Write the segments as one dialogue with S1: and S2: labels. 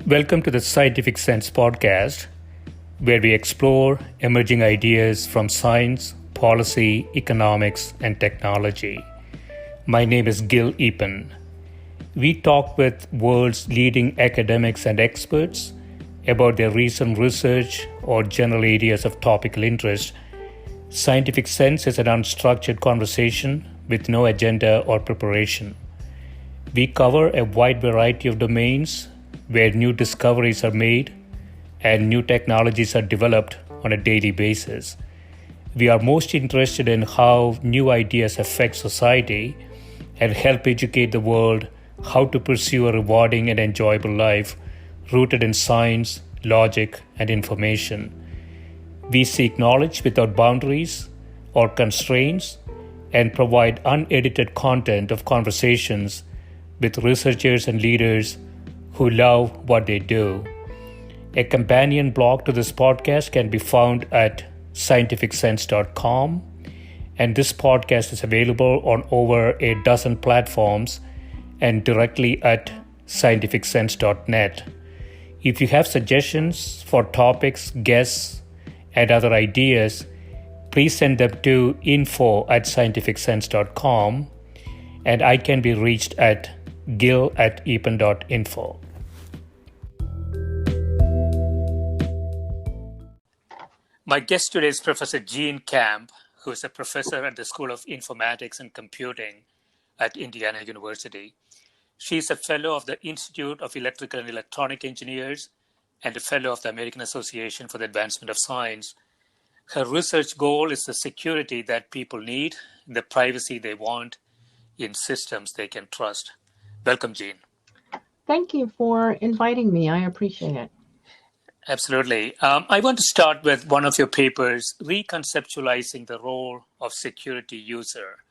S1: Welcome to the Scientific Sense podcast, where we explore emerging ideas from science, policy, economics, and technology. My name is Gill, Eapen. We talk with world's leading academics and experts about their recent research or general areas of topical interest. Scientific Sense is an unstructured conversation with no agenda or preparation. We cover a wide variety of domains where new discoveries are made and new technologies are developed on a daily basis. We are most interested in how new ideas affect society and help educate the world how to pursue a rewarding and enjoyable life rooted in science, logic, and information. We seek knowledge without boundaries or constraints and provide unedited content of conversations with researchers and leaders who love what they do. A companion blog to this podcast can be found at scientificsense.com, and this podcast is available on over a dozen platforms and directly at scientificsense.net. If you have suggestions for topics, guests, and other ideas, please send them to info@scientificsense.com, and I can be reached at gill@eapen.info. My guest today is Professor Jean Camp, who is a professor at the School of Informatics and Computing at Indiana University. She is a fellow of the Institute of Electrical and Electronic Engineers and a fellow of the American Association for the Advancement of Science. Her research goal is the security that people need, the privacy they want in systems they can trust. Welcome, Jean.
S2: Thank you for inviting me. I appreciate it.
S1: Absolutely. I want to start with one of your papers, Reconceptualizing the Role of Security User,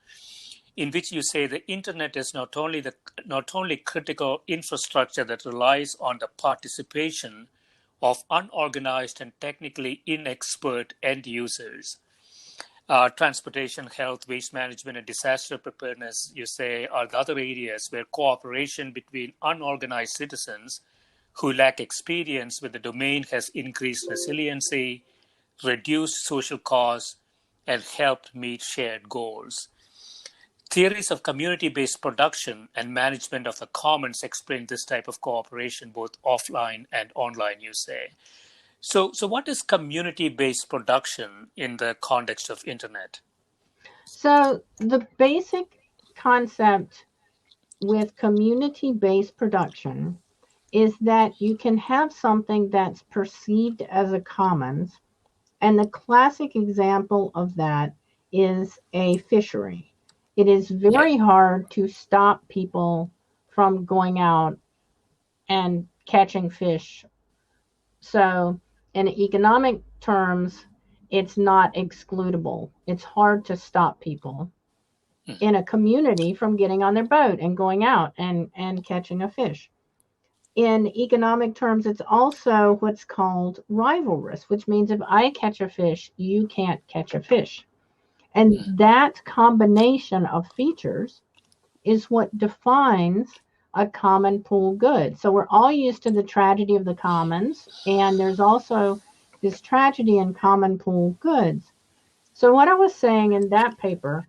S1: in which you say the internet is not only critical infrastructure that relies on the participation of unorganized and technically inexpert end users. Transportation, health, waste management, and disaster preparedness, you say, are the other areas where cooperation between unorganized citizens who lack experience with the domain has increased resiliency, reduced social costs, and helped meet shared goals. Theories of community-based production and management of the commons explain this type of cooperation, both offline and online, you say. So what is community-based production in the context of internet?
S2: So the basic concept with community-based production is that you can have something that's perceived as a commons, and the classic example of that is a fishery. It is very hard to stop people from going out and catching fish. So in economic terms, it's not excludable. It's hard to stop people in a community from getting on their boat and going out and catching a fish. In economic terms, it's also what's called rivalrous, which means if I catch a fish, you can't catch a fish. And that combination of features is what defines a common pool good. So we're all used to the tragedy of the commons, and there's also this tragedy in common pool goods. So what I was saying in that paper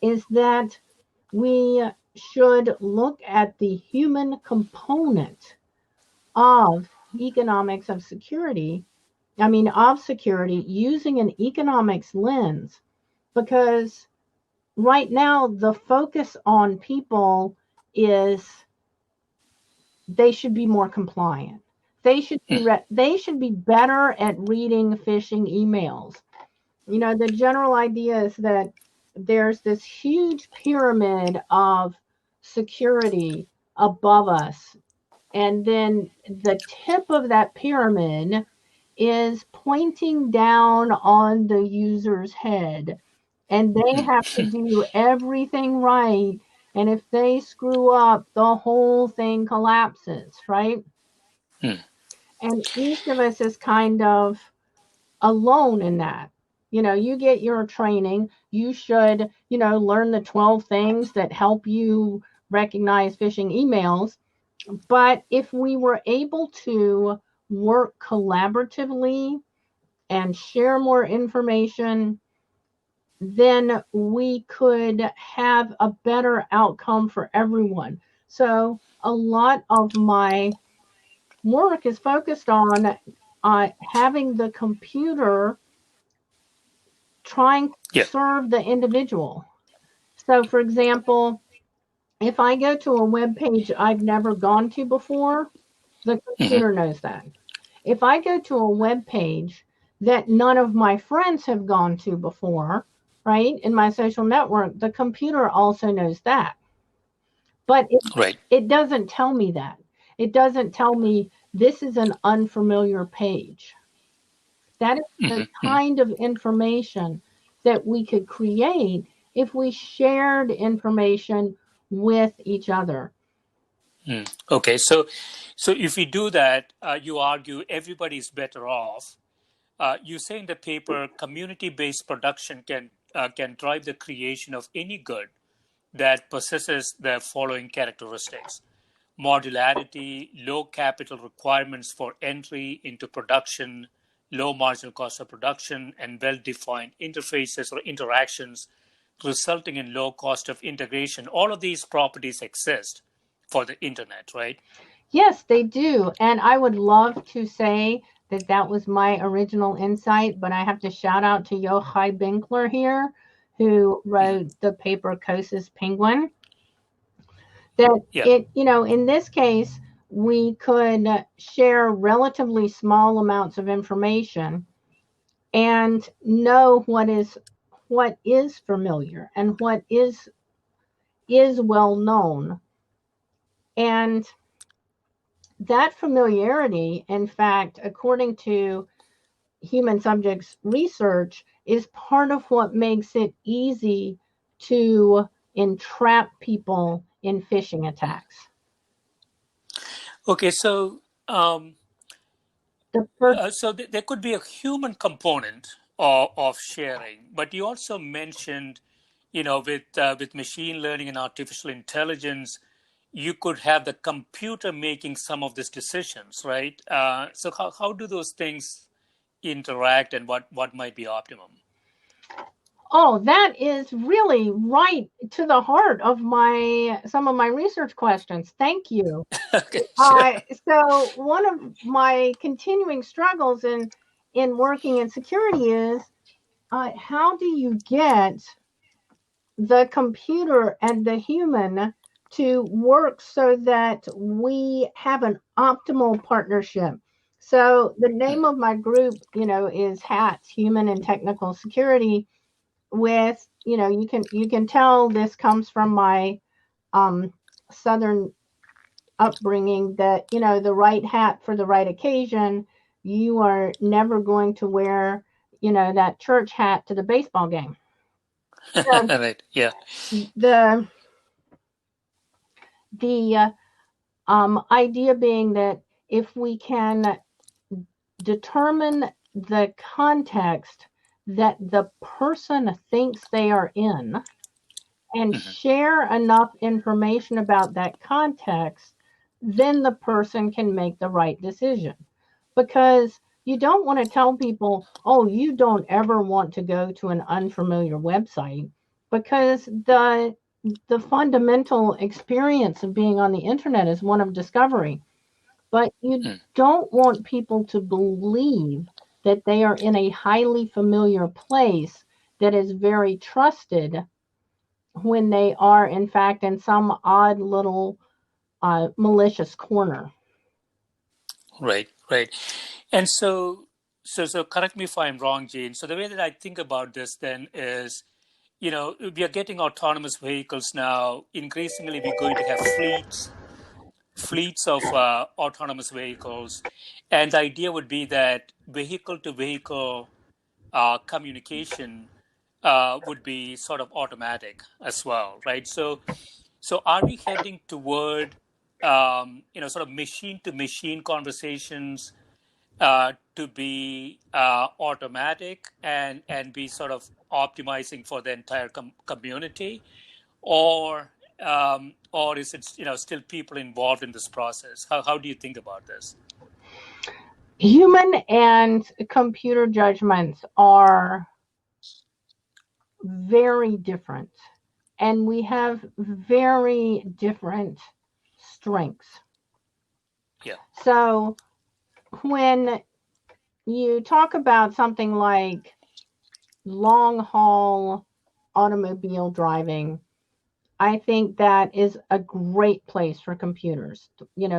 S2: is that we should look at the human component of economics of security, of security using an economics lens, because right now the focus on people is they should be more compliant. They should be better at reading phishing emails. The general idea is that there's this huge pyramid of security above us, and then the tip of that pyramid is pointing down on the user's head, and they have to do everything right, and if they screw up, the whole thing collapses, right? And each of us is kind of alone in that. You get your training, you should, learn the 12 things that help you recognize phishing emails. But if we were able to work collaboratively and share more information, then we could have a better outcome for everyone. So a lot of my work is focused on having the computer trying to
S1: Yeah.
S2: serve the individual. So, for example, if I go to a web page I've never gone to before, the
S1: Hmm.
S2: computer knows that. If I go to a web page that none of my friends have gone to before, right, in my social network, the computer also knows that. But
S1: Right.
S2: it doesn't tell me that. It doesn't tell me this is an unfamiliar page. That is the
S1: Hmm.
S2: kind of information that we could create if we shared information with each other.
S1: Okay. So if we do that, you argue everybody's better off. You say in the paper, community-based production can drive the creation of any good that possesses the following characteristics: modularity, low capital requirements for entry into production, low marginal cost of production, and well-defined interfaces or interactions, resulting in low cost of integration. All of these properties exist for the internet, right?
S2: Yes, they do. And I would love to say that that was my original insight, but I have to shout out to Yochai Binkler here, who
S1: Mhm.
S2: wrote the paper Kosa's Penguin. That
S1: Yeah.
S2: it, in this case, we could share relatively small amounts of information and know what is familiar and what is well known. And that familiarity, in fact, according to human subjects research, is part of what makes it easy to entrap people in phishing attacks.
S1: Okay. So,
S2: The first,
S1: there could be a human component of sharing, but you also mentioned, with machine learning and artificial intelligence, you could have the computer making some of these decisions, right? So how do those things interact, and what might be optimum?
S2: oh, that is really right to the heart of my some of my research questions. Thank you.
S1: Okay, sure.
S2: So one of my continuing struggles in working in security is how do you get the computer and the human to work so that we have an optimal partnership. So the name of my group, is HATS, Human and Technical Security. With you can tell this comes from my um, Southern upbringing, that the right hat for the right occasion. You are never going to wear that church hat to the baseball game. So
S1: Right. Yeah.
S2: the the idea being that if we can determine the context that the person thinks they are in and
S1: Hmm.
S2: share enough information about that context, then the person can make the right decision. Because you don't want to tell people, oh, you don't ever want to go to an unfamiliar website, because the fundamental experience of being on the internet is one of discovery. But you don't want people to believe that they are in a highly familiar place that is very trusted, when they are, in fact, in some odd little malicious corner.
S1: Right. Right. And so correct me if I'm wrong, Jane. So the way that I think about this then is, we are getting autonomous vehicles now. Increasingly, we're going to have fleets of autonomous vehicles, and the idea would be that vehicle to vehicle communication would be sort of automatic as well, right? So are we heading toward sort of machine to machine conversations to be automatic and be sort of optimizing for the entire community, or or is it still people involved in this process? How do you think about this?
S2: Human and computer judgments are very different, and we have very different strengths.
S1: Yeah.
S2: So when you talk about something like long haul automobile driving, I think that is a great place for computers.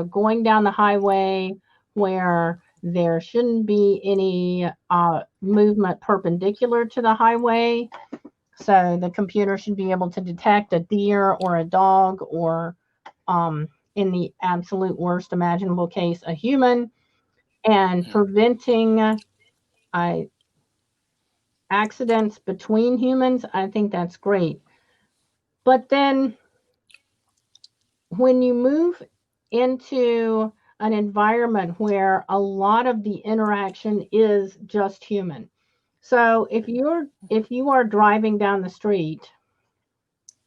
S2: Going down the highway where there shouldn't be any movement perpendicular to the highway. So the computer should be able to detect a deer or a dog or, in the absolute worst imaginable case, a human, and preventing accidents between humans. I think that's great. But then when you move into an environment where a lot of the interaction is just human. So if you are driving down the street,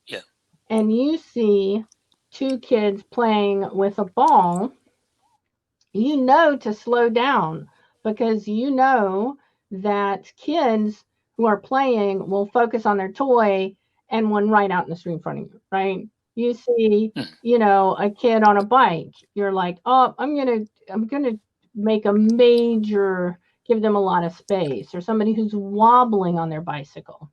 S1: Yeah.
S2: and you see two kids playing with a ball, you know to slow down, because you know that kids who are playing will focus on their toy and one right out in the street in front of you, right? You see, a kid on a bike, you're like, oh, I'm gonna make a major, give them a lot of space, or somebody who's wobbling on their bicycle.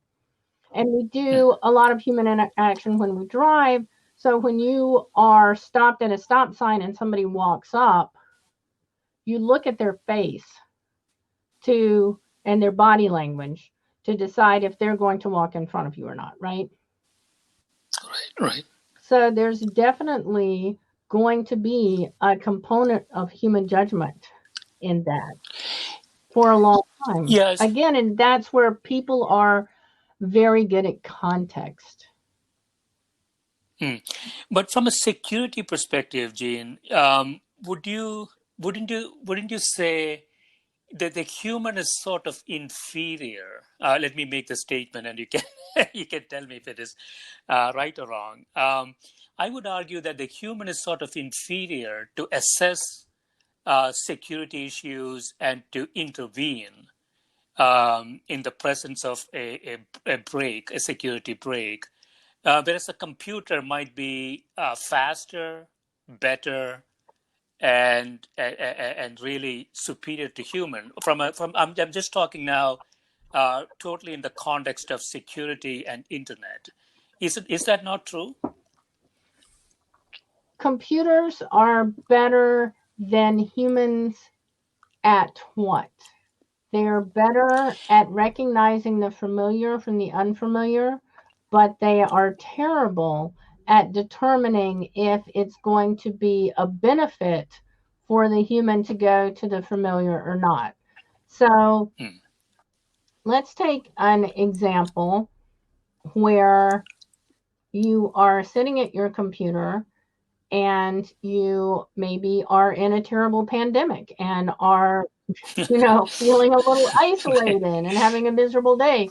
S2: And we do a lot of human interaction when we drive. So when you are stopped at a stop sign and somebody walks up, you look at their face and their body language to decide if they're going to walk in front of you or not, right?
S1: Right.
S2: So there's definitely going to be a component of human judgment in that for a long time.
S1: Yes.
S2: Again, and that's where people are very good at context.
S1: But from a security perspective, Gene, wouldn't you say that the human is sort of inferior? Let me make the statement, and you can you can tell me if it is right or wrong. I would argue that the human is sort of inferior to assess security issues and to intervene in the presence of a security break. Whereas a computer might be faster, better, and really superior to human. I'm just talking now, totally in the context of security and internet. Is that not true?
S2: Computers are better than humans at what? They're better at recognizing the familiar from the unfamiliar, but they are terrible at determining if it's going to be a benefit for the human to go to the familiar or not. So let's take an example where you are sitting at your computer and you maybe are in a terrible pandemic and are feeling a little isolated and having a miserable day.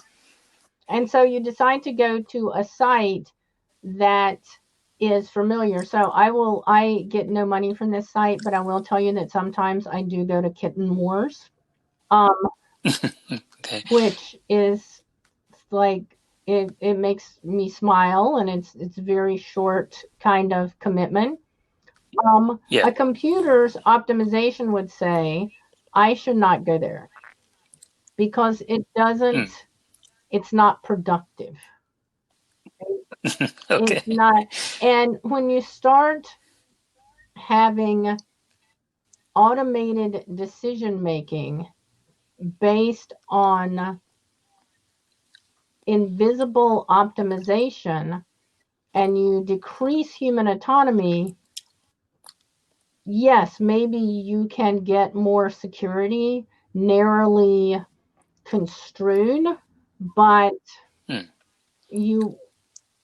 S2: And so you decide to go to a site that is familiar. So I get no money from this site, but I will tell you that sometimes I do go to Kitten Wars,
S1: Okay.
S2: which is like, it makes me smile, and it's very short kind of commitment.
S1: Yeah.
S2: A computer's optimization would say, I should not go there because it's not productive.
S1: Okay.
S2: It's not. And when you start having automated decision making based on invisible optimization and you decrease human autonomy, yes, maybe you can get more security narrowly construed, but you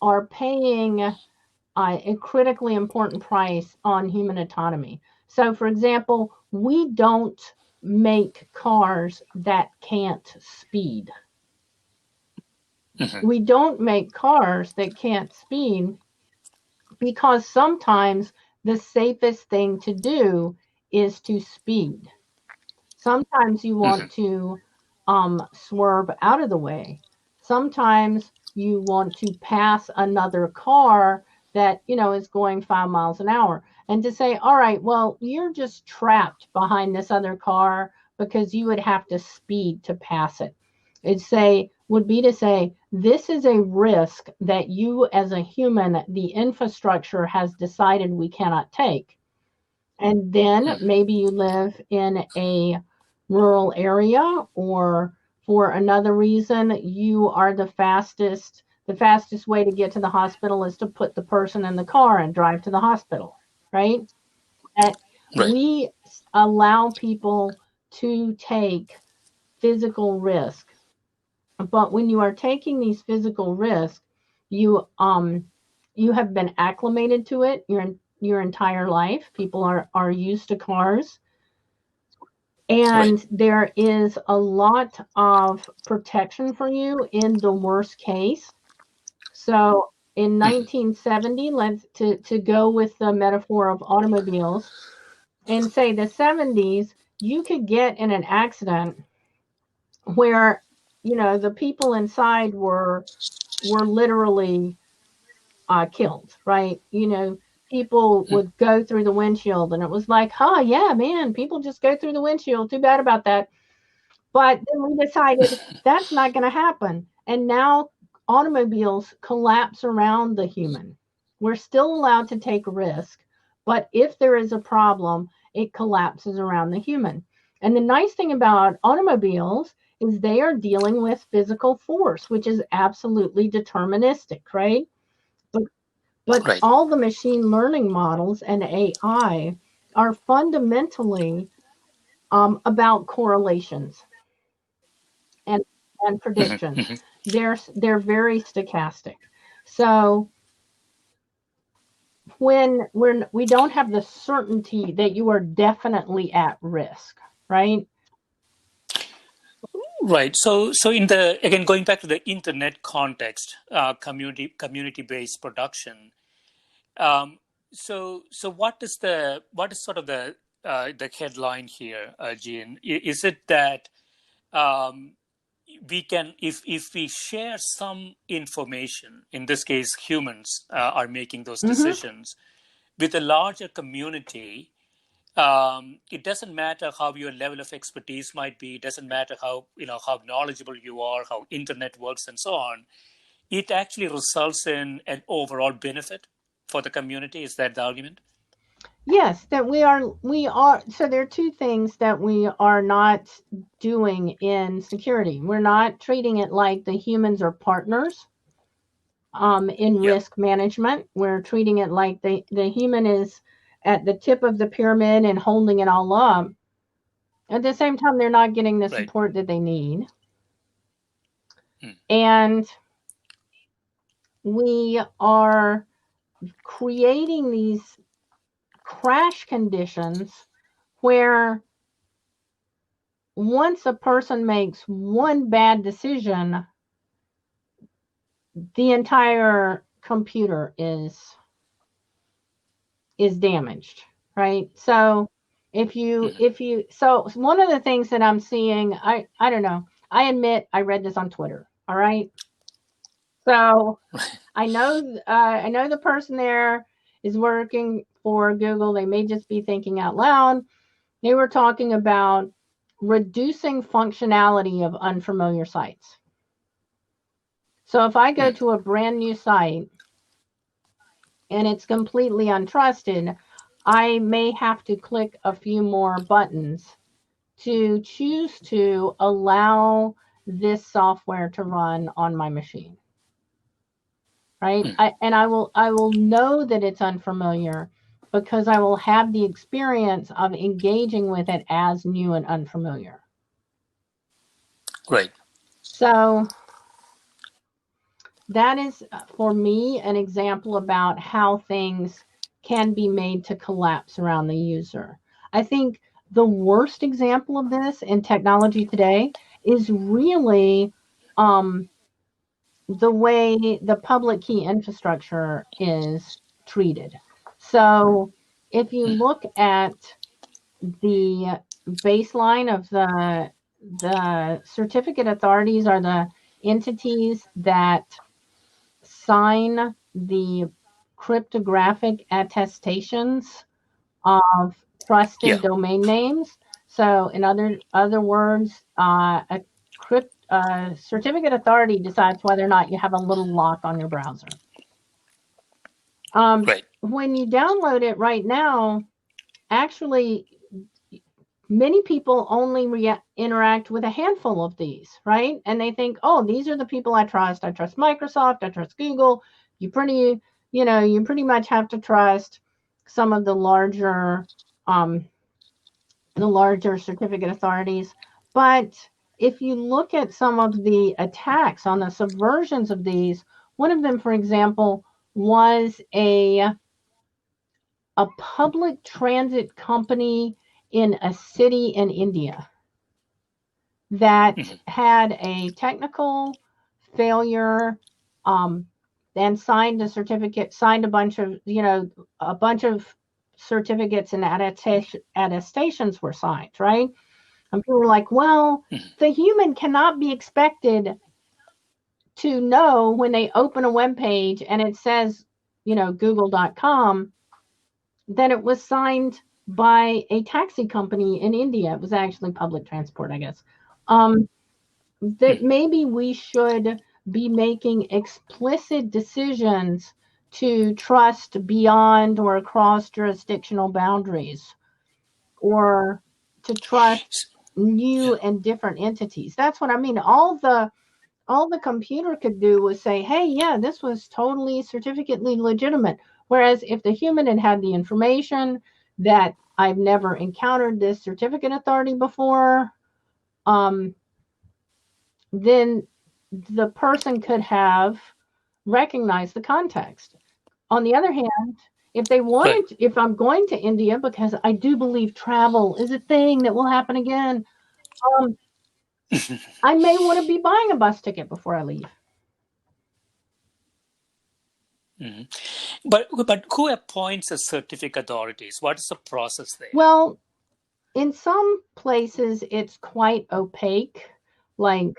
S2: are paying a critically important price on human autonomy. So, for example, we don't make cars that can't speed. We don't make cars that can't speed because sometimes the safest thing to do is to speed. Sometimes you want to swerve out of the way. Sometimes you want to pass another car that, is going 5 miles an hour. And to say, all right, well, you're just trapped behind this other car because you would have to speed to pass it. Would be to say, this is a risk that you as a human, the infrastructure has decided we cannot take. And then maybe you live in a rural area, or for another reason, you are the fastest way to get to the hospital is to put the person in the car and drive to the hospital, right? And we allow people to take physical risk. But when you are taking these physical risks, you have been acclimated to it your entire life. People are used to cars. And there is a lot of protection for you in the worst case. So in 1970, to go with the metaphor of automobiles, in say the 70s, you could get in an accident where the people inside were literally killed, right? People would go through the windshield, and it was like, yeah, man, people just go through the windshield. Too bad about that. But then we decided that's not going to happen. And now automobiles collapse around the human. We're still allowed to take risk, but if there is a problem, it collapses around the human. And the nice thing about automobiles is they are dealing with physical force, which is absolutely deterministic, right? But all the machine learning models and AI are fundamentally about correlations and predictions. They're very stochastic. So when we don't have the certainty that you are definitely at risk, right?
S1: Right. So again, going back to the internet context, community-based production. So what is sort of the headline here, Jean? Is it that we can, if we share some information, in this case, humans are making those decisions with a larger community? It doesn't matter how your level of expertise might be. It doesn't matter how knowledgeable you are, how internet works, and so on. It actually results in an overall benefit for the community. Is that the argument?
S2: Yes, that we are. So there are two things that we are not doing in security. We're not treating it like the humans are partners in risk management. We're treating it like the human is at the tip of the pyramid and holding it all up. At the same time, they're not getting the support that they need. And we are creating these crash conditions where once a person makes one bad decision, the entire computer is damaged, right? So so one of the things that I'm seeing, I don't know, I admit I read this on Twitter, all right? So I know the person there is working for Google. They may just be thinking out loud. They were talking about reducing functionality of unfamiliar sites. So if I go to a brand new site and it's completely untrusted, I may have to click a few more buttons to choose to allow this software to run on my machine. Right? I will know that it's unfamiliar because I will have the experience of engaging with it as new and unfamiliar.
S1: Right.
S2: So that is, for me, an example about how things can be made to collapse around the user. I think the worst example of this in technology today is really the way the public key infrastructure is treated. So if you look at the baseline of the certificate authorities are the entities that sign the cryptographic attestations of trusted domain names. So in other words, a certificate authority decides whether or not you have a little lock on your browser. When you download it right now, actually, many people only interact with a handful of these, right? And they think, oh, these are the people I trust. I trust Microsoft. I trust Google. You pretty much have to trust some of the larger certificate authorities. But if you look at some of the attacks on the subversions of these, one of them, for example, was a public transit company in a city in India that had a technical failure, and signed a bunch of certificates and attestations were signed, right? And people were like, well, the human cannot be expected to know when they open a web page and it says, google.com, that it was signed by a taxi company in India. It was actually public transport, I guess. That maybe we should be making explicit decisions to trust beyond or across jurisdictional boundaries, or to trust new and different entities. That's what I mean. All the computer could do was say, hey, yeah, this was totally certificately legitimate. Whereas if the human had the information that I've never encountered this certificate authority before, then the person could have recognized the context. On the other hand, if they wanted, if I'm going to India, because I do believe travel is a thing that will happen again, I may want to be buying a bus ticket before I leave.
S1: But who appoints the certificate authorities? What is the process there?
S2: Well, in some places it's quite opaque, like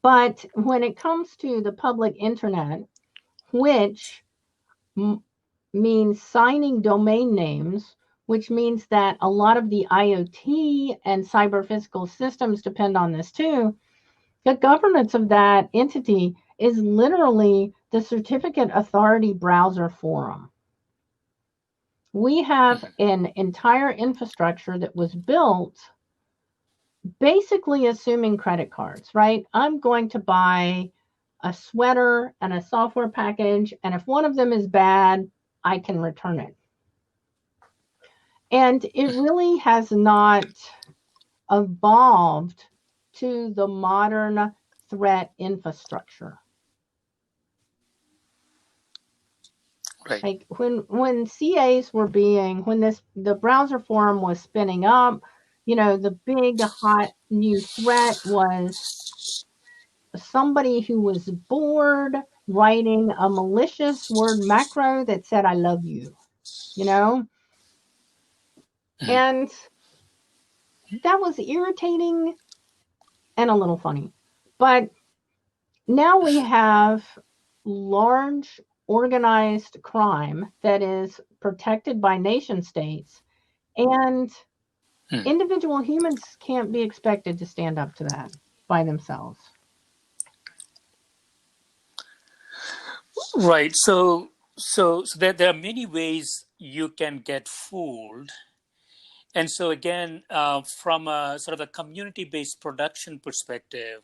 S2: but when it comes to the public internet, which means signing domain names, which means that a lot of the IoT and cyber physical systems depend on this too, the governance of that entity is literally the certificate authority browser forum. We have an entire infrastructure that was built basically assuming credit cards, right? I'm going to buy a sweater and a software package, and if one of them is bad, I can return it. And it really has not evolved to the modern threat infrastructure.
S1: Right.
S2: Like when CAs were when the browser forum was spinning up, the big hot new threat was somebody who was bored writing a malicious word macro that said, I love you, And that was irritating and a little funny. But now we have large organized crime that is protected by nation states, and individual humans can't be expected to stand up to that by themselves.
S1: Right. So there are many ways you can get fooled. And so again, from a sort of a community-based production perspective,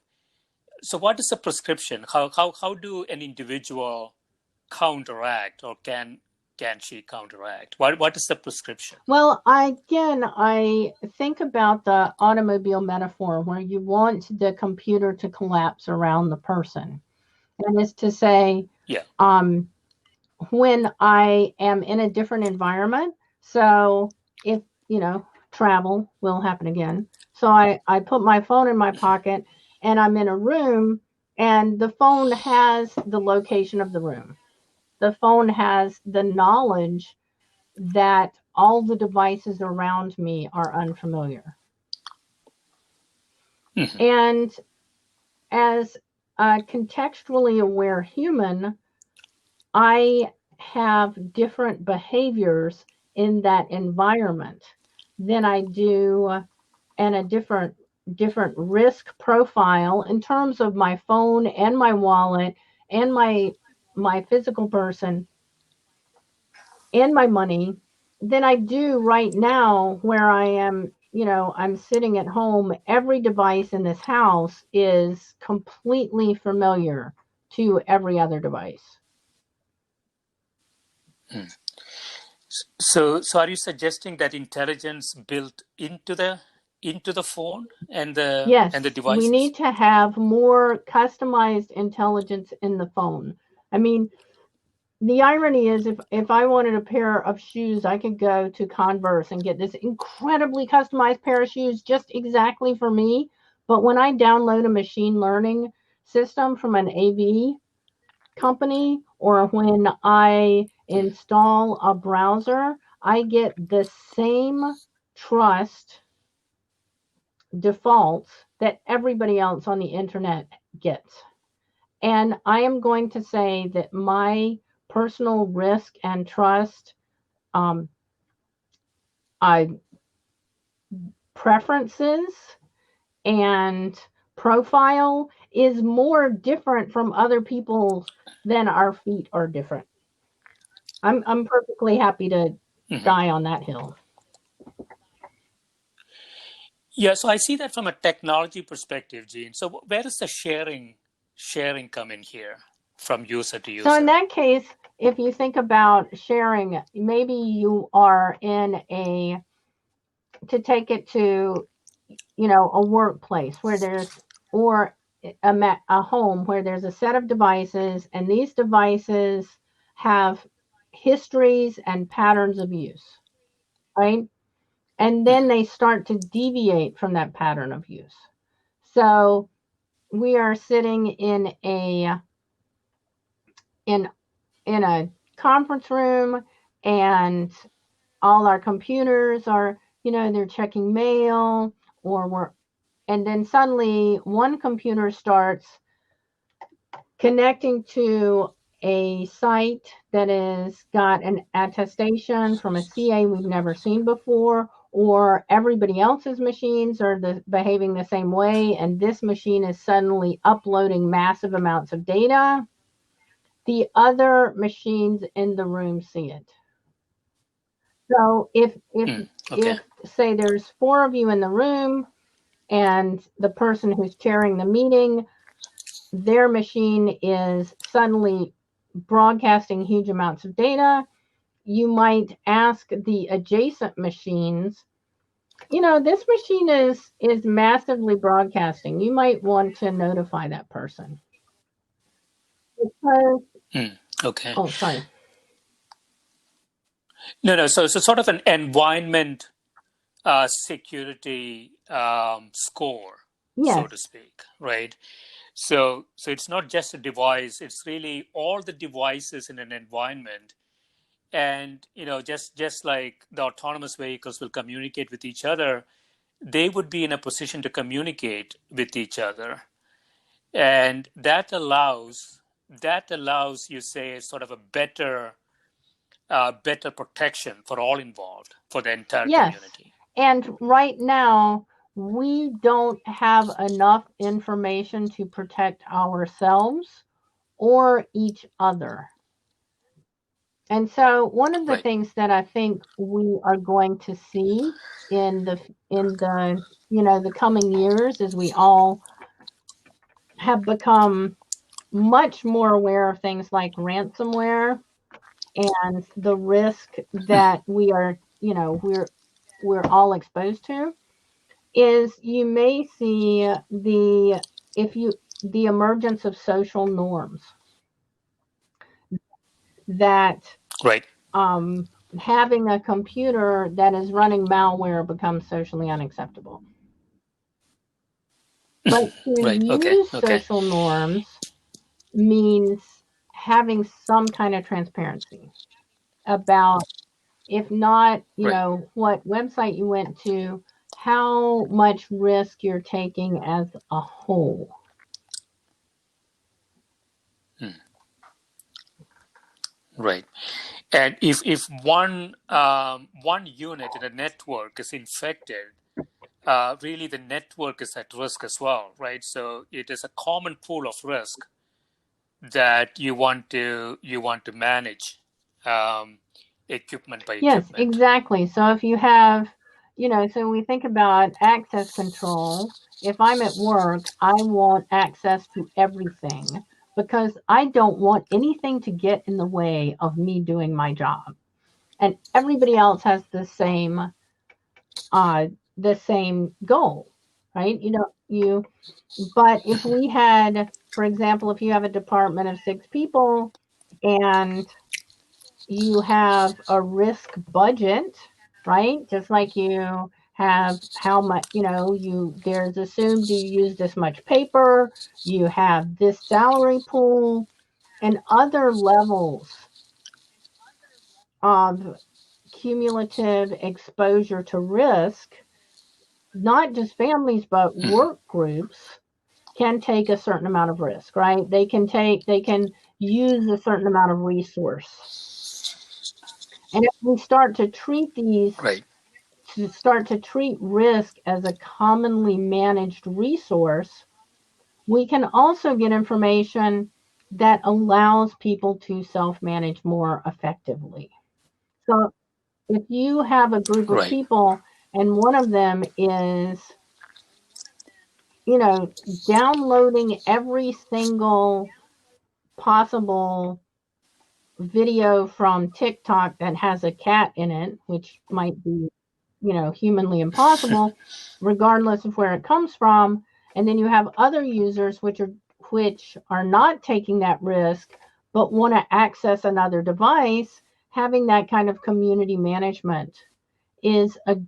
S1: so what is the prescription? How do an individual counteract, or can she counteract? What is the prescription?
S2: Well, I think about the automobile metaphor where you want the computer to collapse around the person. And is to say, when I am in a different environment, so if, travel will happen again. So I put my phone in my pocket and I'm in a room and the phone has the location of the room. the phone has the knowledge that all the devices around me are unfamiliar.
S1: Mhm.
S2: And as a contextually aware human, I have different behaviors in that environment than I do, and a different risk profile in terms of my phone and my wallet and my physical person and my money than I do right now, where I am, I'm sitting at home. Every device in this house is completely familiar to every other device.
S1: So are you suggesting that intelligence built into the phone and the
S2: Yes, we
S1: devices?
S2: need to have more customized intelligence in the phone. I mean, the irony is, if I wanted a pair of shoes, I could go to Converse and get this incredibly customized pair of shoes just exactly for me. But when I download a machine learning system from an AV company, or when I install a browser, I get the same trust defaults that everybody else on the internet gets. And I am going to say that my personal risk and trust, um, I preferences and profile is more different from other people's than our feet are different. I'm perfectly happy to
S1: Mhm.
S2: die on that hill.
S1: Yeah, so I see that from a technology perspective, Gene. So where does the sharing come in here from user to
S2: So in
S1: user?
S2: that case, if you think about sharing, maybe you are in to take it to, a workplace where there's, or a home where there's a set of devices, and these devices have histories and patterns of use, right? And then they start to deviate from that pattern of use. So we are sitting in in a conference room, and all our computers are, they're checking mail, or we're, and then suddenly one computer starts connecting to a site that has got an attestation from a CA we've never seen before, or everybody else's machines are behaving the same way, and this machine is suddenly uploading massive amounts of data. The other machines in the room see it. So
S1: Okay.
S2: if say there's four of you in the room, and the person who's chairing the meeting, their machine is suddenly broadcasting huge amounts of data, you might ask the adjacent machines, this machine is massively broadcasting. You might want to notify that person. Because,
S1: Okay.
S2: oh, sorry.
S1: No. So sort of an environment security score, so
S2: Yes,
S1: to speak, right? So it's not just a device; it's really all the devices in an environment. And just like the autonomous vehicles will communicate with each other, they would be in a position to communicate with each other, and that allows you say sort of a better protection for all involved, for the entire
S2: yes.
S1: community.
S2: And right now, we don't have enough information to protect ourselves or each other. And so one of the
S1: Right.
S2: things that I think we are going to see in the the coming years, as we all have become much more aware of things like ransomware and the risk that we're all exposed to, is you may see if you the emergence of social norms that,
S1: Right.
S2: um, having a computer that is running malware becomes socially unacceptable. But to
S1: Right. Okay.
S2: use
S1: Okay.
S2: social norms means having some kind of transparency about, if not, what website you went to, how much risk you're taking as a whole.
S1: Right. And if one unit in a network is infected, really the network is at risk as well, right? So it is a common pool of risk that you want to manage, equipment by
S2: Yes,
S1: equipment.
S2: exactly. So if you have, so we think about access control. If I'm at work, I want access to everything because I don't want anything to get in the way of me doing my job. And everybody else has the same goal, right? But if we had, for example, if you have a department of 6 people and you have a risk budget, right? Just like you have how much, there's assumed you use this much paper, you have this salary pool, and other levels of cumulative exposure to risk, not just families, but work groups can take a certain amount of risk, right? They can use a certain amount of resource. And if we start to treat risk as a commonly managed resource, we can also get information that allows people to self-manage more effectively. So if you have a group of
S1: Right.
S2: people and one of them is, downloading every single possible video from TikTok that has a cat in it, which might be, humanly impossible, regardless of where it comes from. And then you have other users which are not taking that risk, but want to access another device. Having that kind of community management is a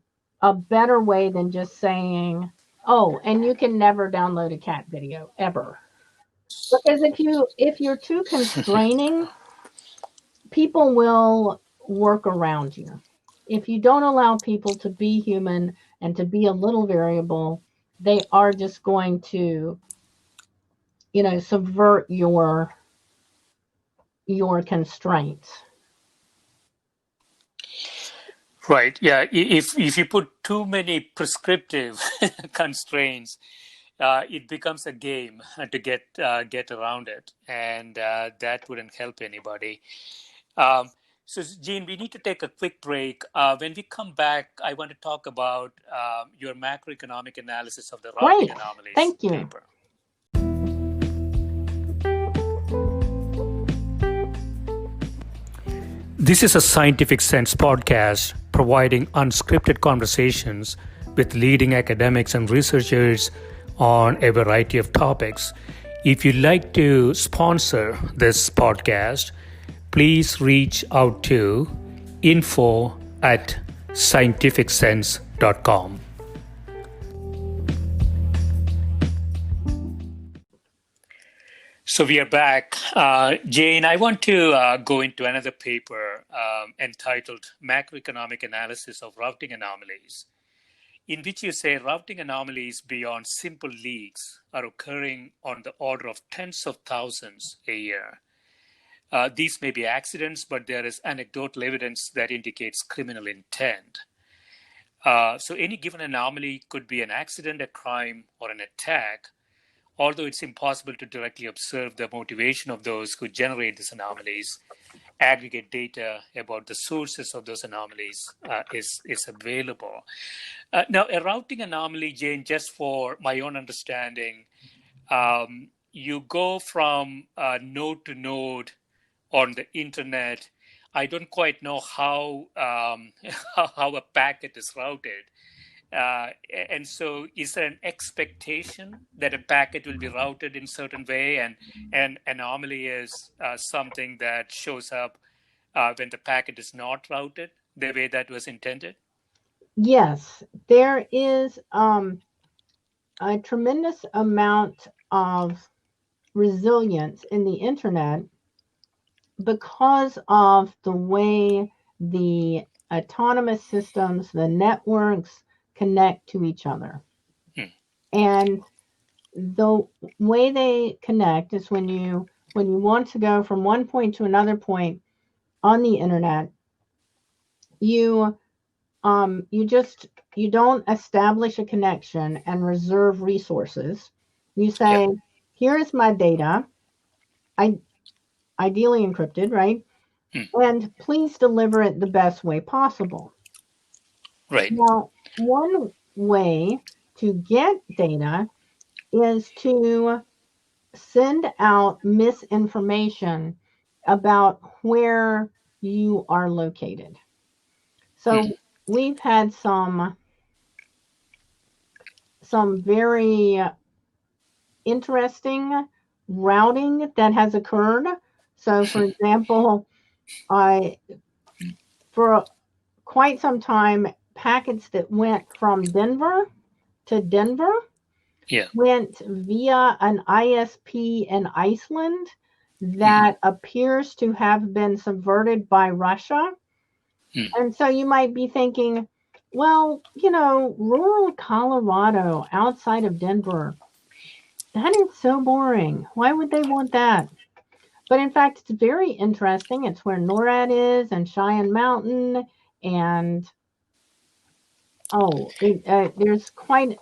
S2: better way than just saying, oh, and you can never download a cat video ever. Because if you're too constraining, people will work around you. If you don't allow people to be human and to be a little variable, they are just going to, subvert your constraints.
S1: Right. Yeah. If you put too many prescriptive constraints, it becomes a game to get around it, and that wouldn't help anybody. So, Jean, we need to take a quick break. When we come back, I want to talk about your macroeconomic analysis of the routing
S2: Great.
S1: anomalies
S2: Thank you.
S1: paper. This is a Scientific Sense podcast providing unscripted conversations with leading academics and researchers on a variety of topics. If you'd like to sponsor this podcast, please reach out to info@scientificsense.com. So we are back. Jane, I want to go into another paper entitled Macroeconomic Analysis of Routing Anomalies, in which you say routing anomalies beyond simple leaks are occurring on the order of tens of thousands a year. These may be accidents, but there is anecdotal evidence that indicates criminal intent. So any given anomaly could be an accident, a crime, or an attack, although it's impossible to directly observe the motivation of those who generate these anomalies. Aggregate data about the sources of those anomalies is available. Now, a routing anomaly, Jane, just for my own understanding, you go from node to node on the internet. I don't quite know how how a packet is routed. And so is there an expectation that a packet will be routed in a certain way, and an anomaly is something that shows up when the packet is not routed the way that was intended?
S2: Yes, there is a tremendous amount of resilience in the internet because of the way the autonomous systems, the networks connect to each other. And the way they connect is when you want to go from one point to another point on the internet, you don't establish a connection and reserve resources. You say, here is my data, ideally encrypted, right? And please deliver it the best way possible.
S1: Right.
S2: Now, one way to get data is to send out misinformation about where you are located. So we've had some very interesting routing that has occurred. So, for example, for quite some time, packets that went from Denver to Denver went via an ISP in Iceland that appears to have been subverted by Russia. And so you might be thinking, well, rural Colorado outside of Denver, that is so boring. Why would they want that? But in fact, it's very interesting. It's where NORAD is and Cheyenne Mountain. And, there's quite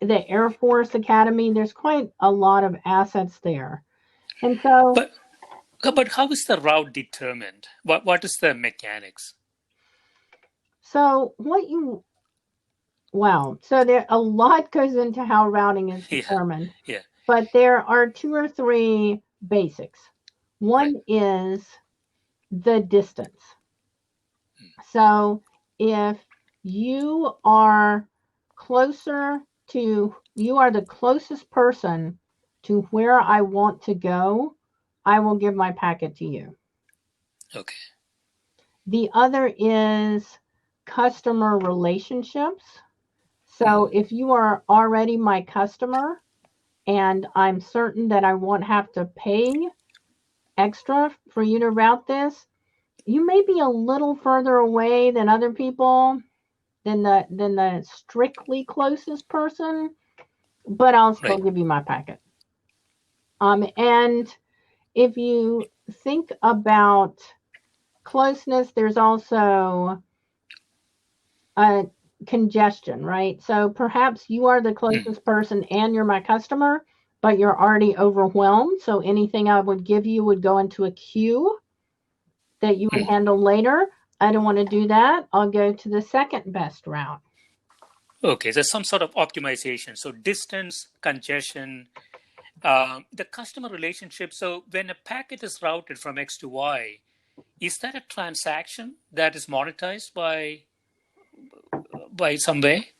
S2: the Air Force Academy, there's quite a lot of assets there. And so...
S1: But how is the route determined? What is the mechanics?
S2: So so there a lot goes into how routing is determined. But there are 2 or 3 basics. One is the distance. So if you are the closest person to where I want to go, I will give my packet to you.
S1: Okay.
S2: The other is customer relationships. So if you are already my customer and I'm certain that I won't have to pay extra for you to route this, you may be a little further away than other people, than the strictly closest person, but I'll still give you my packet. And if you think about closeness, there's also a congestion, right? So perhaps you are the closest person and you're my customer, but you're already overwhelmed. So anything I would give you would go into a queue that you would handle later. I don't want to do that. I'll go to the second best route.
S1: Okay, there's some sort of optimization. So distance, congestion, the customer relationship. So when a packet is routed from X to Y, is that a transaction that is monetized by some way?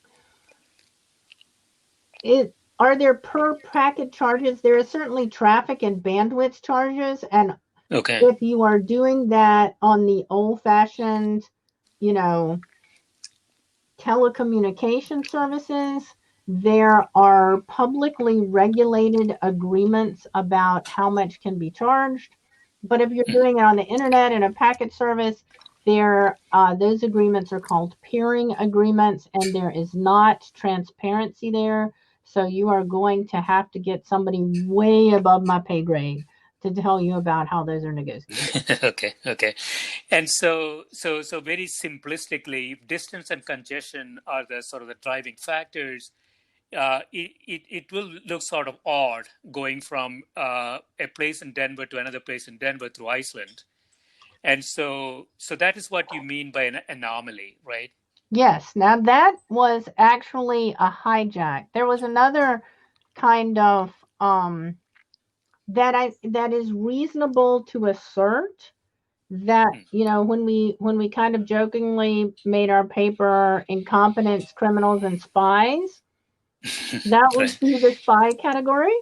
S2: Are there per packet charges? There is certainly traffic and bandwidth charges. And if you are doing that on the old-fashioned, telecommunication services, there are publicly regulated agreements about how much can be charged. But if you're doing it on the internet in a packet service, those agreements are called peering agreements, and there is not transparency there. So you are going to have to get somebody way above my pay grade to tell you about how those are negotiated.
S1: Okay. And so very simplistically, distance and congestion are the sort of the driving factors. It will look sort of odd going from a place in Denver to another place in Denver through Iceland. And so that is what you mean by an anomaly, right?
S2: Yes. Now that was actually a hijack. There was another kind of that is reasonable to assert that, when we kind of jokingly made our paper Incompetence, Criminals, and Spies, that would be the spy category.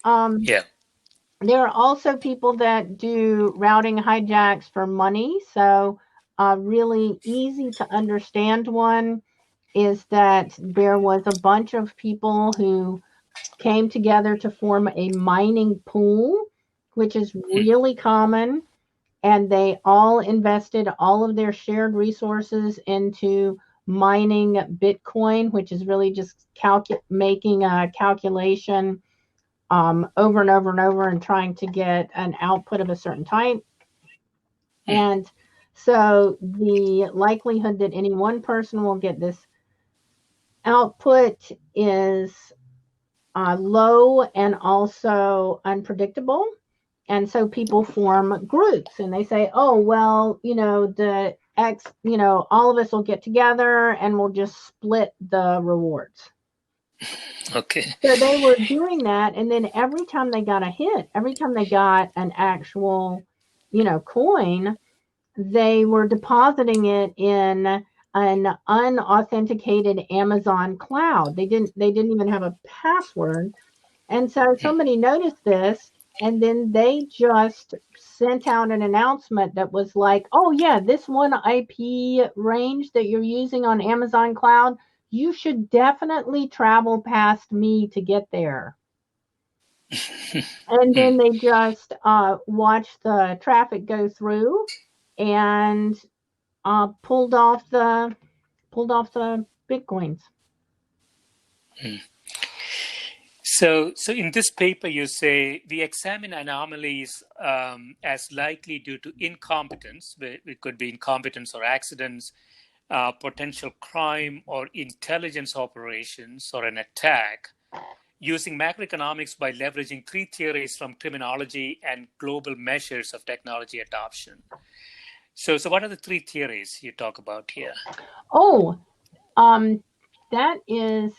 S2: There are also people that do routing hijacks for money. So a really easy to understand one is that there was a bunch of people who came together to form a mining pool, which is really common. and they all invested all of their shared resources into mining Bitcoin, which is really just making a calculation over and over and over and trying to get an output of a certain type. And so the likelihood that any one person will get this output is low and also unpredictable. And so people form groups and they say, oh, well, the X, all of us will get together and we'll just split the rewards.
S1: Okay.
S2: So they were doing that. And then every time they got a hit, every time they got an actual, coin, they were depositing it in an unauthenticated Amazon cloud. They didn't even have a password. And so somebody noticed this, and then they just sent out an announcement that was like, oh yeah, this one IP range that you're using on Amazon cloud, you should definitely travel past me to get there. And then they just watched the traffic go through and pulled off the Bitcoins.
S1: So in this paper, you say we examine anomalies as likely due to incompetence. It could be incompetence or accidents, potential crime or intelligence operations, or an attack, using macroeconomics by leveraging three theories from criminology and global measures of technology adoption. So what are the three theories you talk about here?
S2: Oh, that is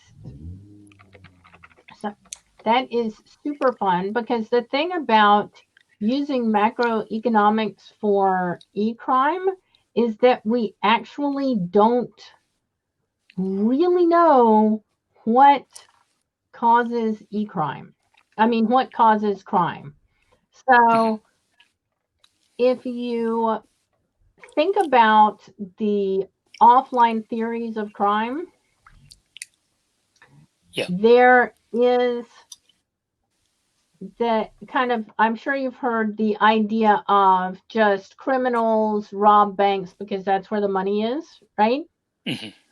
S2: super fun, because the thing about using macroeconomics for e-crime is that we actually don't really know what causes e-crime. I mean, what causes crime. So if you think about the offline theories of crime, there is the kind of, I'm sure you've heard the idea of just criminals rob banks because that's where the money is, right?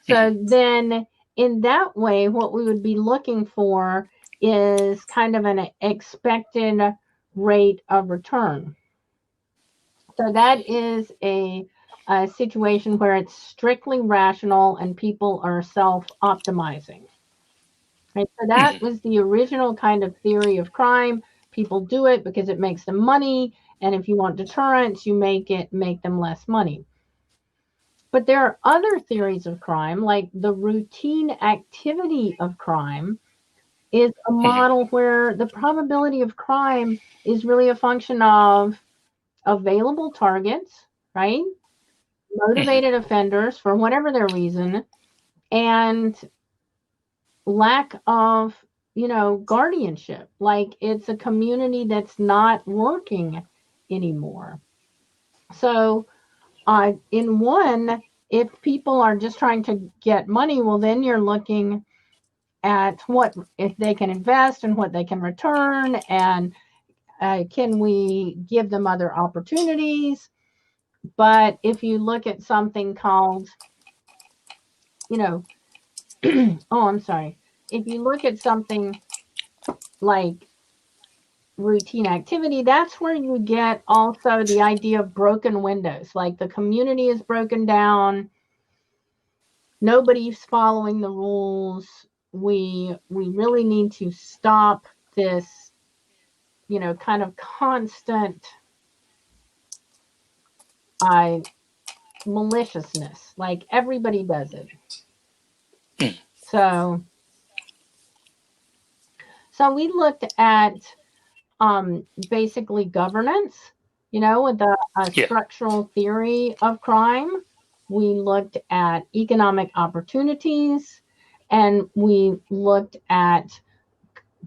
S2: So then in that way, what we would be looking for is kind of an expected rate of return. So that is a situation where it's strictly rational and people are self-optimizing. Right? So that was the original kind of theory of crime. People do it because it makes them money, and if you want deterrence, you make them less money. But there are other theories of crime, like the routine activity of crime is a model where the probability of crime is really a function of available targets, right? Motivated offenders for whatever their reason, and lack of, guardianship. Like it's a community that's not working anymore. So in one, if people are just trying to get money, well, then you're looking at what if they can invest and what they can return, and can we give them other opportunities. But if you look at something called, oh, I'm sorry. If you look at something like routine activity, that's where you get also the idea of broken windows. Like the community is broken down, nobody's following the rules. We really need to stop this, kind of constant maliciousness. Like everybody does it. So we looked at basically governance, with a structural theory of crime. We looked at economic opportunities, and we looked at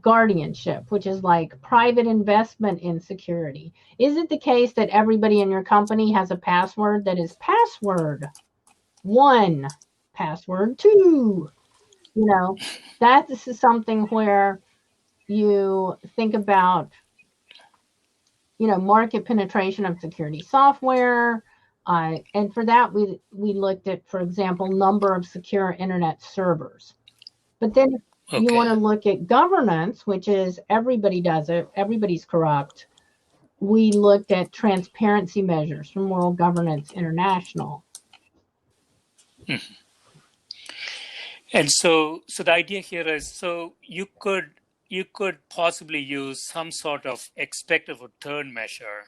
S2: guardianship, which is like private investment in security. Is it the case that everybody in your company has a password that is password 1, password 2? That this is something where you think about market penetration of security software. And for that, we looked at, for example, number of secure internet servers. But then if you want to look at governance, which is everybody does it, everybody's corrupt. We looked at transparency measures from World Governance International.
S1: Mm-hmm. And so the idea here is, so you could possibly use some sort of expected return measure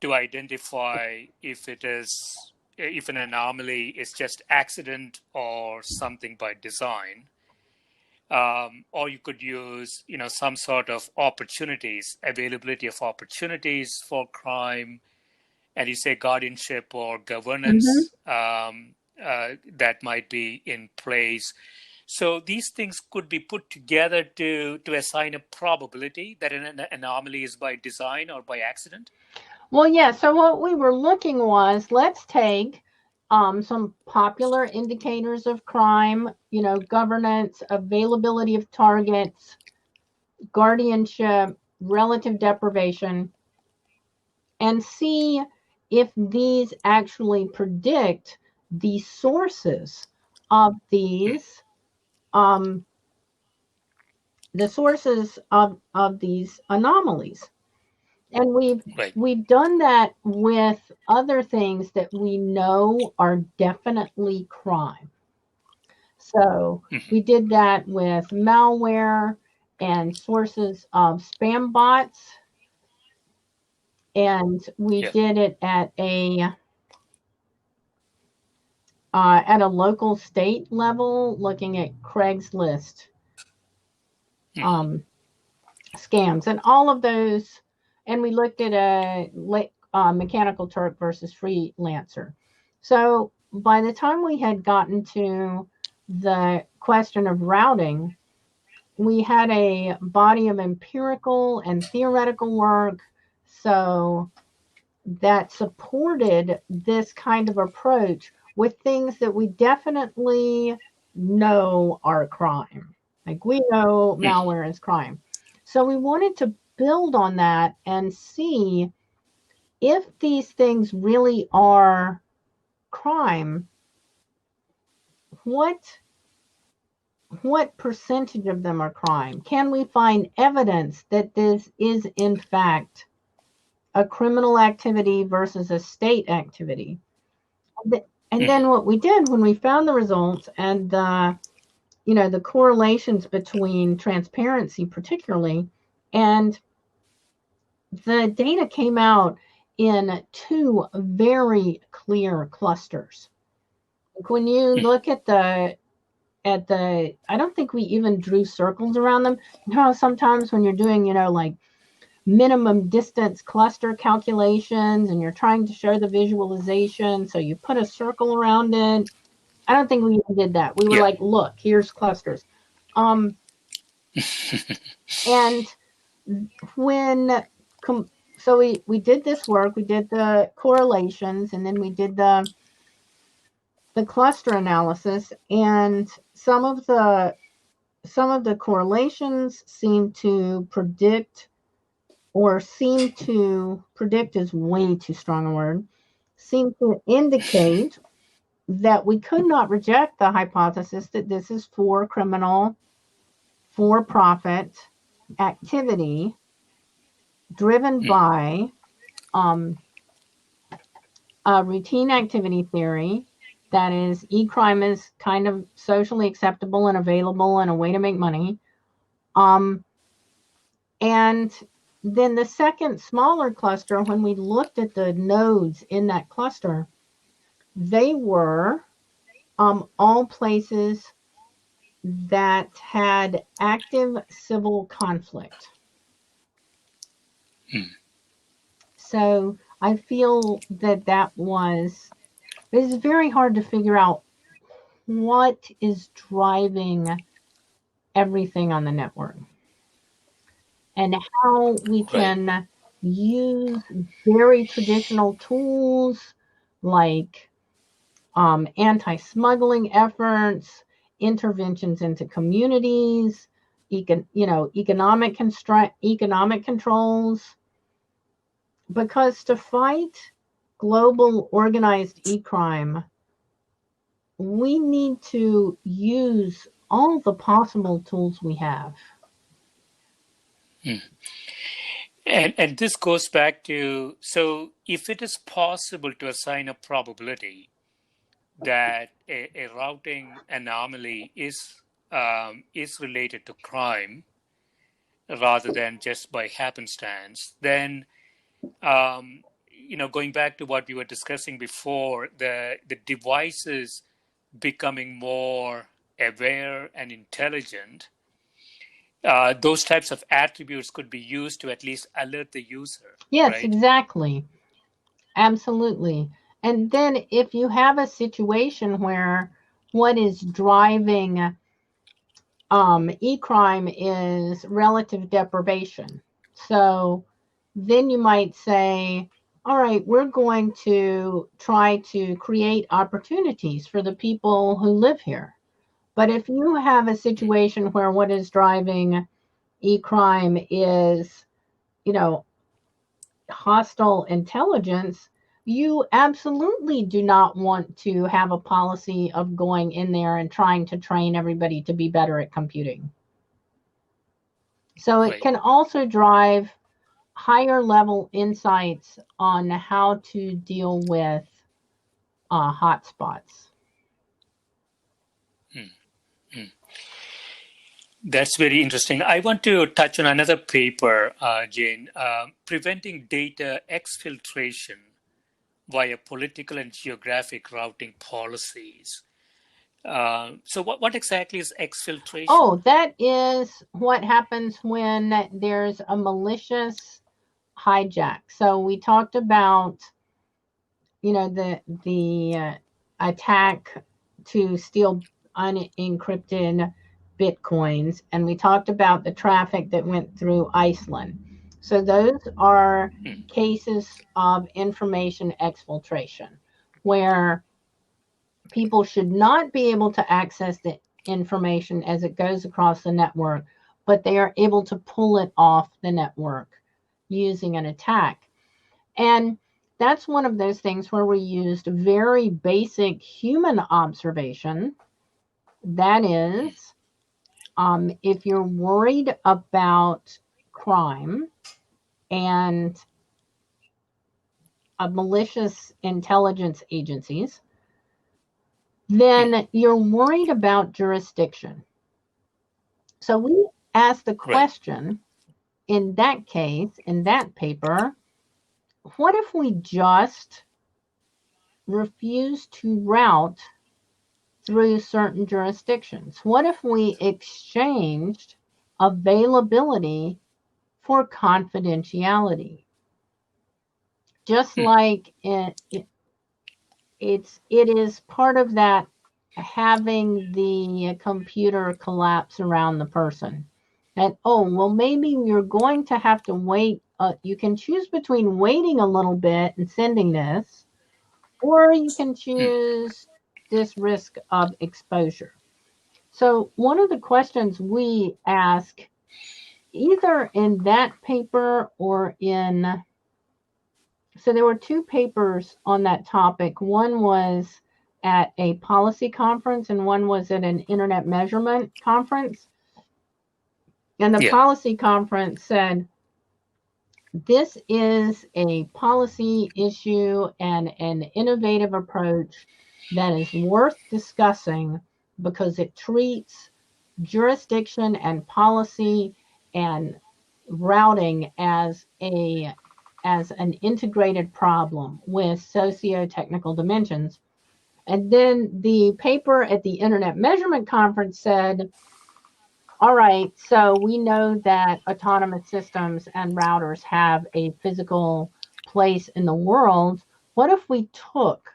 S1: to identify if an anomaly is just accident or something by design. Or you could use, some sort of opportunities, availability of opportunities for crime, and you say guardianship or governance that might be in place. So these things could be put together to assign a probability that an anomaly is by design or by accident?
S2: Well, yeah. So what we were looking was, let's take some popular indicators of crime, governance, availability of targets, guardianship, relative deprivation, and see if these actually predict the sources of these these anomalies. And we've done that with other things that we know are definitely crime. So we did that with malware and sources of spam bots. And we did it at a local state level, looking at Craigslist scams and all of those. And we looked at a Mechanical Turk versus Freelancer. So by the time we had gotten to the question of routing, we had a body of empirical and theoretical work, so that supported this kind of approach with things that we definitely know are crime. Like, we know malware is crime. So we wanted to build on that and see if these things really are crime, what percentage of them are crime? Can we find evidence that this is in fact a criminal activity versus a state activity? And then what we did when we found the results and the correlations between transparency particularly, and the data came out in two very clear clusters. Like, when you look at the I don't think we even drew circles around them. Sometimes when you're doing, like minimum distance cluster calculations and you're trying to show the visualization, so you put a circle around it. I don't think we even did that. We were like, look, here's clusters. And so we did this work, we did the correlations, and then we did the cluster analysis, and some of the correlations seem to predict, or seem to predict is way too strong a word, seem to indicate that we could not reject the hypothesis that this is for criminal, for-profit activity driven by a routine activity theory. That is, e-crime is kind of socially acceptable and available and a way to make money. And then the second smaller cluster, when we looked at the nodes in that cluster, they were all places that had active civil conflict. So I feel that it's very hard to figure out what is driving everything on the network and how we can use very traditional tools like anti-smuggling efforts, interventions into communities, economic controls, because to fight global organized e-crime, we need to use all the possible tools we have.
S1: And this goes back to, so if it is possible to assign a probability that a routing anomaly is related to crime rather than just by happenstance, then going back to what we were discussing before, the devices becoming more aware and intelligent, those types of attributes could be used to at least alert the user.
S2: Yes,
S1: right?
S2: exactly. Absolutely. And then if you have a situation where what is driving e-crime is relative deprivation. So then you might say, all right, we're going to try to create opportunities for the people who live here. But if you have a situation where what is driving e-crime is, hostile intelligence, you absolutely do not want to have a policy of going in there and trying to train everybody to be better at computing. So it can also drive higher level insights on how to deal with hotspots.
S1: That's very interesting. I want to touch on another paper, Jane, preventing data exfiltration via political and geographic routing policies. So what exactly is exfiltration?
S2: Oh, that is what happens when there's a malicious hijack. So we talked about, the attack to steal unencrypted bitcoins, and we talked about the traffic that went through Iceland. So those are cases of information exfiltration, where people should not be able to access the information as it goes across the network, but they are able to pull it off the network using an attack. And that's one of those things where we used very basic human observation. That is, if you're worried about crime and malicious intelligence agencies, then you're worried about jurisdiction. So we asked the question, in that case, in that paper, what if we just refuse to route through certain jurisdictions? What if we exchanged availability for confidentiality? Just like it is part of that having the computer collapse around the person. And maybe you're going to have to wait. You can choose between waiting a little bit and sending this, or you can choose this risk of exposure. So one of the questions we ask, either in that paper or so there were two papers on that topic. One was at a policy conference and one was at an internet measurement conference. And the policy conference said, this is a policy issue and an innovative approach that is worth discussing because it treats jurisdiction and policy and routing as an integrated problem with socio-technical dimensions. And then the paper at the Internet Measurement Conference said, all right, so we know that autonomous systems and routers have a physical place in the world. What if we took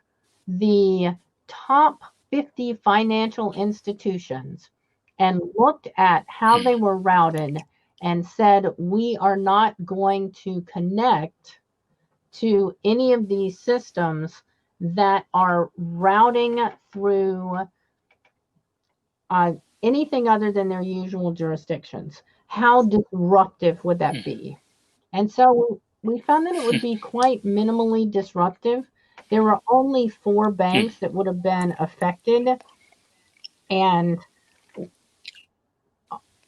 S2: the top 50 financial institutions and looked at how they were routed and said, we are not going to connect to any of these systems that are routing through anything other than their usual jurisdictions? How disruptive would that be? And so we found that it would be quite minimally disruptive. There were only 4 banks that would have been affected, and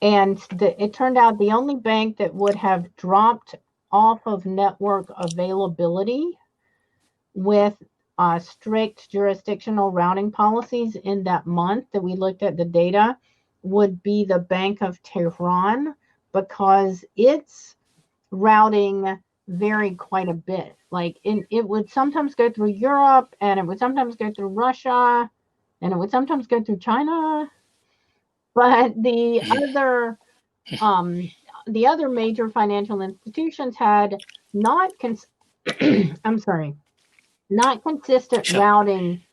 S2: it turned out the only bank that would have dropped off of network availability with strict jurisdictional routing policies in that month that we looked at the data would be the Bank of Tehran, because its routing varied quite a bit. Like it would sometimes go through Europe, and it would sometimes go through Russia, and it would sometimes go through China. But the other major financial institutions had not I'm sorry, not consistent
S1: Sure.
S2: routing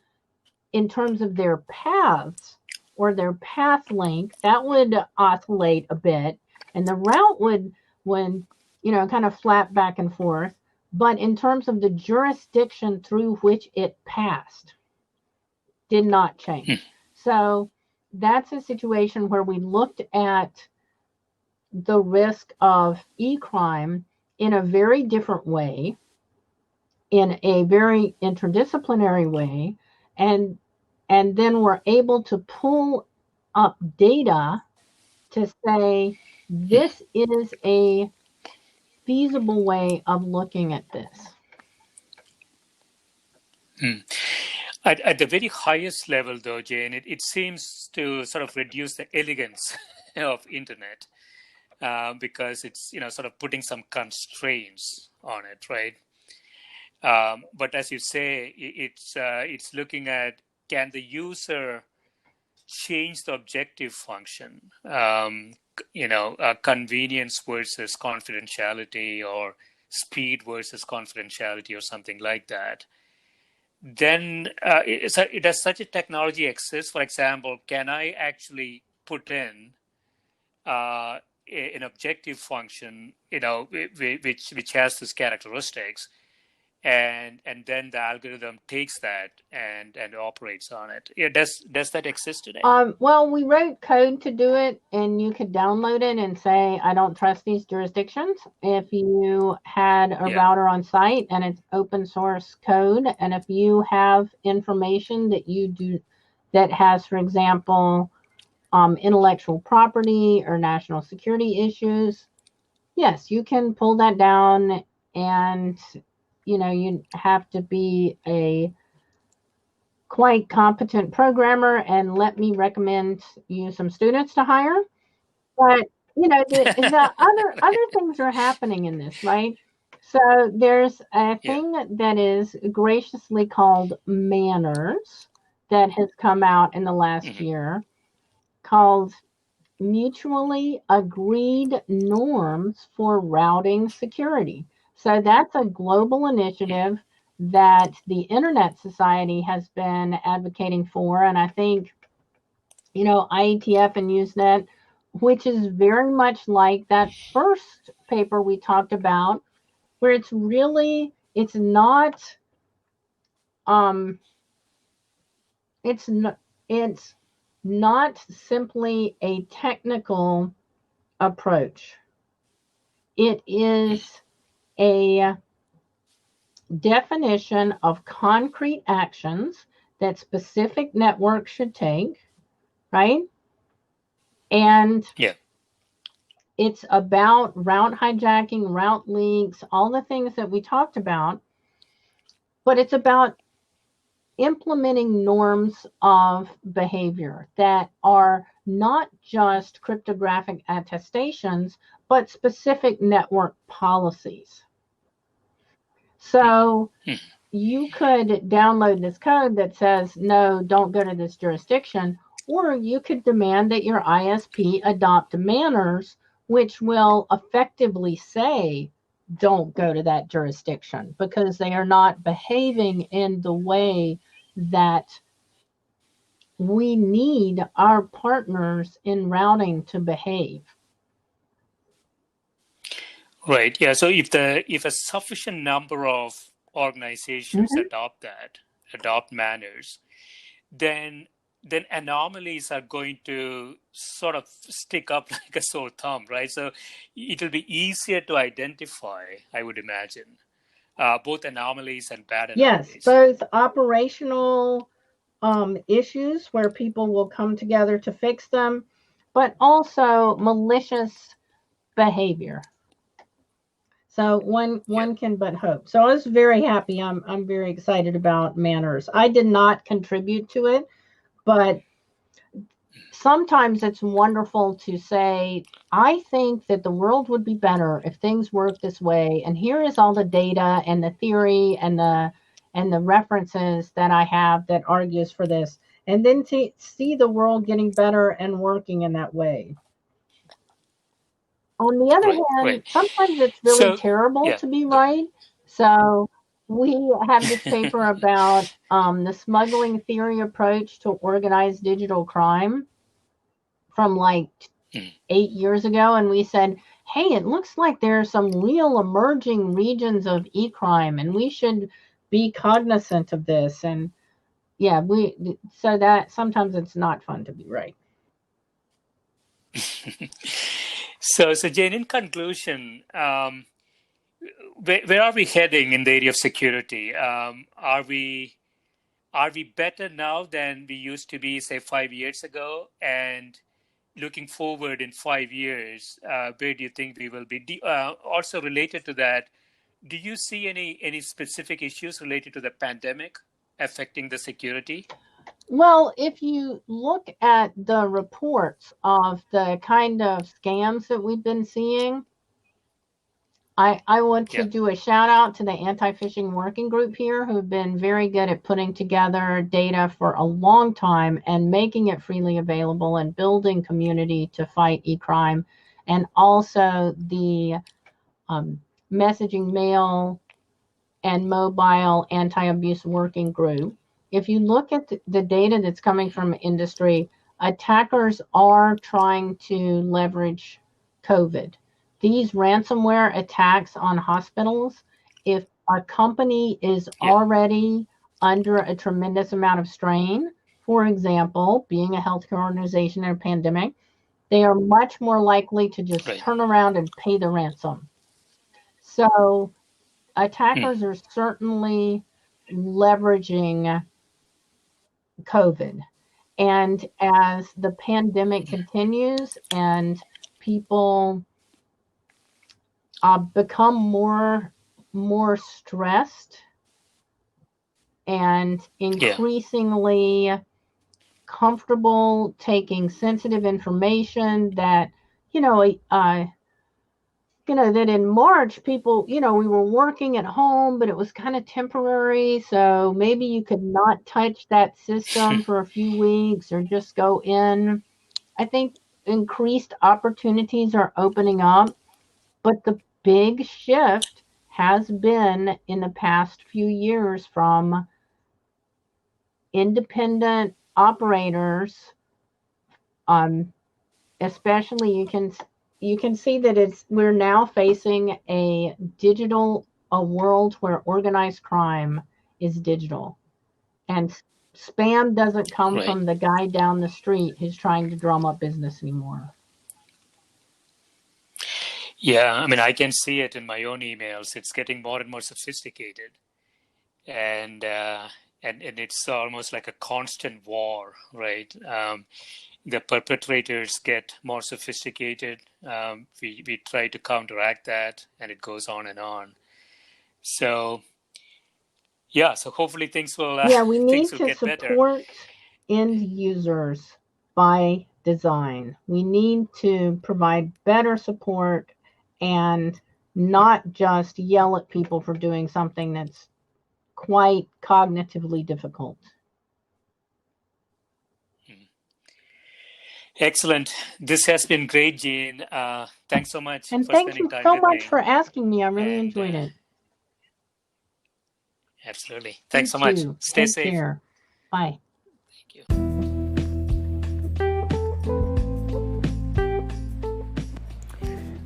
S2: in terms of their paths or their path length. That would oscillate a bit, and the route would kind of flap back and forth. But in terms of the jurisdiction through which it passed, did not change. So that's a situation where we looked at the risk of e-crime in a very different way, in a very interdisciplinary way, and then we're able to pull up data to say this is a feasible way of looking at this.
S1: At the very highest level, though, Jane, it seems to sort of reduce the elegance of internet because it's sort of putting some constraints on it, right? But as you say, it's looking at, can the user change the objective function? Convenience versus confidentiality, or speed versus confidentiality, or something like that. Then does such a technology exist? For example, can I actually put in an objective function, which has these characteristics, and then the algorithm takes that and operates on it? Yeah, does that exist today?
S2: Well, we wrote code to do it, and you could download it and say, I don't trust these jurisdictions. If you had a router on site and it's open source code, and if you have information that you do that has, for example, intellectual property or national security issues, yes, you can pull that down, and you have to be a quite competent programmer, and let me recommend you some students to hire. But the other things are happening in this, right? So there's a thing that is graciously called manners that has come out in the last year, called mutually agreed norms for routing security. So that's a global initiative that the Internet Society has been advocating for. And I think, IETF and Usenet, which is very much like that first paper we talked about, where it's not simply a technical approach. It is a definition of concrete actions that specific networks should take, right? And it's about route hijacking, route leaks, all the things that we talked about, but it's about implementing norms of behavior that are not just cryptographic attestations, but specific network policies. So you could download this code that says, no, don't go to this jurisdiction, or you could demand that your ISP adopt manners, which will effectively say, don't go to that jurisdiction, because they are not behaving in the way that we need our partners in routing to behave.
S1: Right. Yeah. So if a sufficient number of organizations adopt manners, then then anomalies are going to sort of stick up like a sore thumb, right? So it'll be easier to identify, I would imagine, both anomalies and bad
S2: Yes,
S1: anomalies.
S2: both operational issues where people will come together to fix them, but also malicious behavior. So one can but hope. So I was very happy. I'm very excited about manners. I did not contribute to it, but sometimes it's wonderful to say, I think that the world would be better if things worked this way, and here is all the data and the theory and the references that I have that argues for this, and then to see the world getting better and working in that way. On the other
S1: Right,
S2: hand,
S1: right.
S2: sometimes it's really
S1: So,
S2: terrible
S1: yeah,
S2: to be
S1: go ahead.
S2: right. So we have this paper about the smuggling theory approach to organized digital crime from like
S1: Mm.
S2: 8 years ago, and we said, hey, it looks like there are some real emerging regions of e-crime, and we should be cognizant of this. And yeah, so that sometimes it's not fun to be right.
S1: So Jane, in conclusion, where are we heading in the area of security? Are we better now than we used to be, say, 5 years ago? And looking forward in 5 years, where do you think we will be? Also related to that, do you see any specific issues related to the pandemic affecting the security?
S2: Well, if you look at the reports of the kind of scams that we've been seeing, I want to
S1: Yeah,
S2: do a shout out to the anti-phishing working group here, who've been very good at putting together data for a long time and making it freely available and building community to fight e-crime, and also the messaging mail and mobile anti-abuse working group. If you look at the data that's coming from industry, attackers are trying to leverage COVID. These ransomware attacks on hospitals, if a company is
S1: yeah,
S2: already under a tremendous amount of strain, for example, being a healthcare organization in a pandemic, they are much more likely to just
S1: right.
S2: turn around and pay the ransom. So
S1: Mm.
S2: attackers are certainly leveraging COVID. And as the pandemic continues and people become more stressed and
S1: Yeah,
S2: increasingly comfortable taking sensitive information that you know uh, that in March, people, we were working at home, but it was kind of temporary. So maybe you could not touch that system for a few weeks or just go in. I think increased opportunities are opening up, but the big shift has been in the past few years from independent operators, especially you can see that we're now facing a world where organized crime is digital, and spam doesn't come
S1: right.
S2: from the guy down the street who's trying to drum up business anymore.
S1: Yeah, I mean, I can see it in my own emails. It's getting more and more sophisticated, and and it's almost like a constant war, right? The perpetrators get more sophisticated. We try to counteract that, and it goes on and on. So yeah, so hopefully things will
S2: Yeah, we
S1: things
S2: need
S1: will
S2: to
S1: get better.
S2: support end users by design. We need to provide better support and not just yell at people for doing something that's quite cognitively difficult.
S1: Excellent. This has been great, Gene. Thanks so much
S2: And
S1: for
S2: thank
S1: spending
S2: you
S1: time
S2: so
S1: with
S2: much
S1: me.
S2: for asking me. I really
S1: And
S2: enjoyed it.
S1: absolutely.
S2: You
S1: Thanks so much.
S2: too.
S1: Stay
S2: Take
S1: safe.
S2: care. Bye.
S1: Thank you.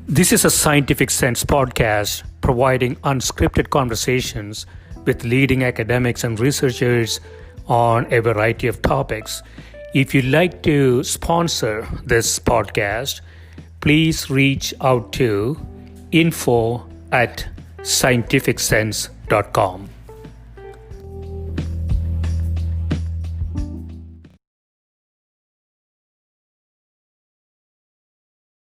S1: This is a Scientific Sense podcast providing unscripted conversations with leading academics and researchers on a variety of topics. If you'd like to sponsor this podcast, please reach out to info@scientificsense.com.